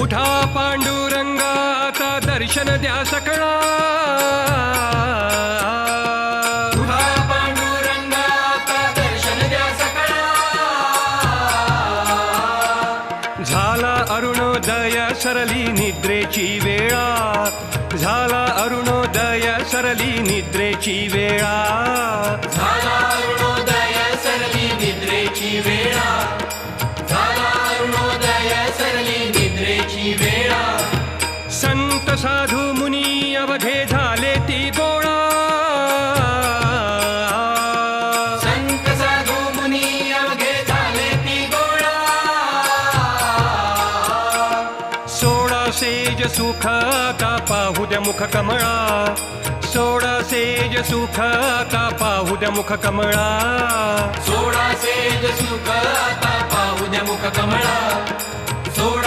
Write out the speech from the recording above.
उठा पांडुरंगाचा दर्शन द्या सकळा, उठा पांडुरंगाचा दर्शन द्या सकळा. झाला अरुणोदय सरली निद्रेची वेळा, झाला अरुणोदय सरली निद्रेची वेळा. झाला अरुणोदय सरली निद्रेची वेळा, झाला अरुणोदय सरली निद्रेची वेळा. संत साधू मुनी अवघे झाले ती गोळा, संत साधू मुनी अवघे झाले ती गोळा. सोडा सेज सुख का पाहू द्या मुख कमळा, सोडा सेज सुख का पाहू द्या मुख कमळा. सोडा सेज सुख आता पाहू द्या मुख कमळा, सोडा